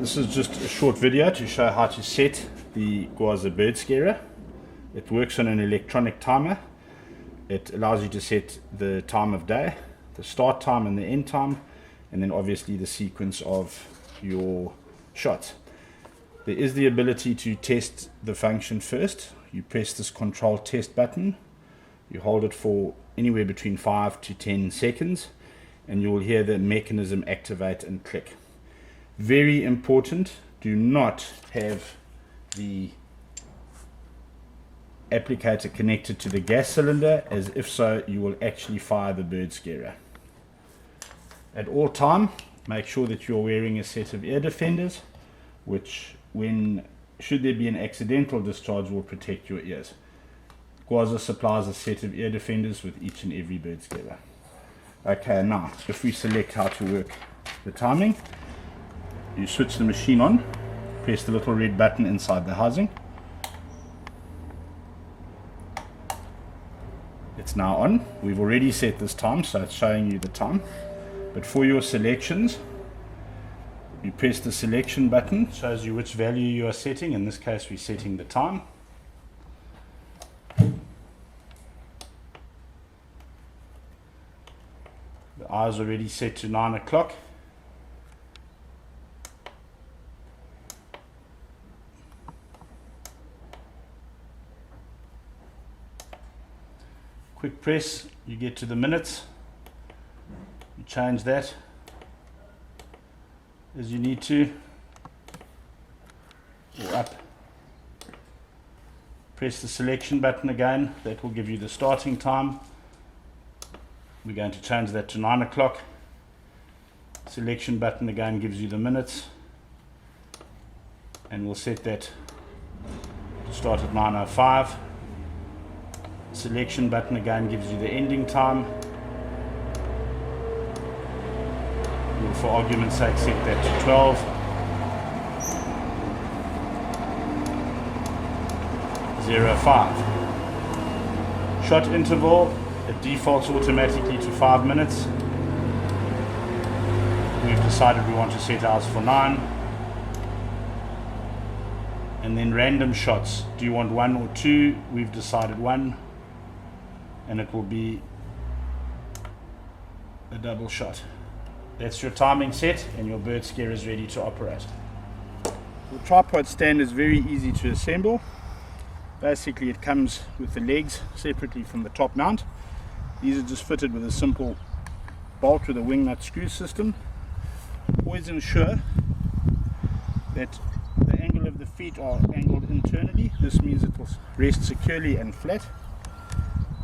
This is just a short video to show how to set the Gwaza bird scarer. It works on an electronic timer. It allows you to set the time of day, the start time and the end time, and then obviously the sequence of your shots. There is the ability to test the function first. You press this control test button, you hold it for anywhere between 5 to 10 seconds, and you will hear the mechanism activate and click. Very important, do not have the applicator connected to the gas cylinder, as if so you will actually fire the bird scarer. At all time, make sure that you're wearing a set of ear defenders, which should there be an accidental discharge, will protect your ears. Gwaza supplies a set of ear defenders with each and every bird scarer. Okay, now if we select how to work the timing, you switch the machine on, press the little red button inside the housing. It's now on. We've already set this time, so it's showing you the time. But for your selections, you press the selection button, shows you which value you are setting. In this case, we're setting the time. The hour is already set to 9 o'clock. Quick press, you get to the minutes. You change that as you need to, or up. Press the selection button again, that will give you the starting time. We're going to change that to 9 o'clock. Selection button again gives you the minutes, and we'll set that to start at 9:05. Selection button again gives you the ending time. We'll, for argument's sake, set that to 12:05. Shot interval, it defaults automatically to 5 minutes. We've decided we want to set ours for 9. And then random shots, do you want 1 or 2? We've decided 1, and it will be a double shot. That's your timing set, and your bird scarer is ready to operate. The tripod stand is very easy to assemble. Basically it comes with the legs separately from the top mount. These are just fitted with a simple bolt with a wing nut screw system. Always ensure that the angle of the feet are angled internally. This means it will rest securely and flat.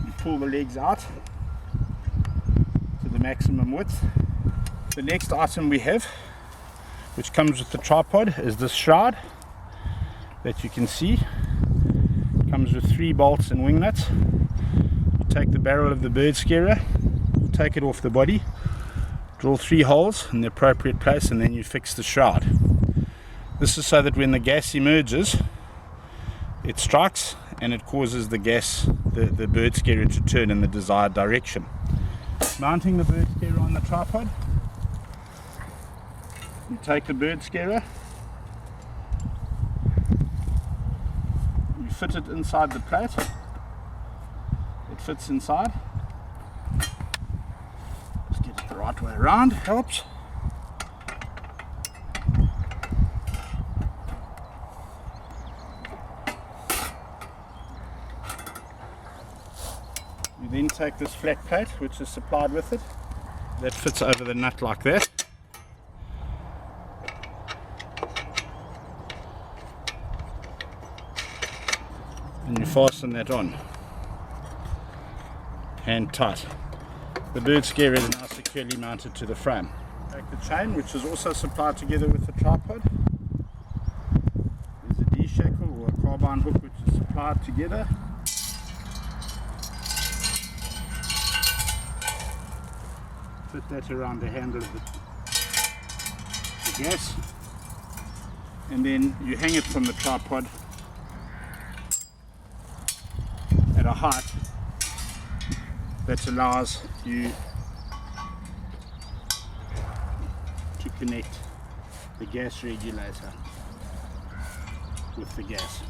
You pull the legs out to the maximum width. The next item we have, which comes with the tripod, is this shroud that you can see. It comes with 3 bolts and wing nuts. You take the barrel of the bird scarer, take it off the body, drill 3 holes in the appropriate place, and then you fix the shroud. This is so that when the gas emerges, it strikes and it causes the bird scarer to turn in the desired direction. Mounting the bird scarer on the tripod, you take the bird scarer, you fit it inside the plate, it fits inside. Just get it the right way around, helps. You then take this flat plate which is supplied with it, that fits over the nut like that. And you fasten that on, hand tight. The bird scarer is now securely mounted to the frame. Take the chain, which is also supplied together with the tripod. There's a D-shackle or a carbine hook which is supplied together. Fit that around the handle of the gas, and then you hang it from the tripod at a height that allows you to connect the gas regulator with the gas.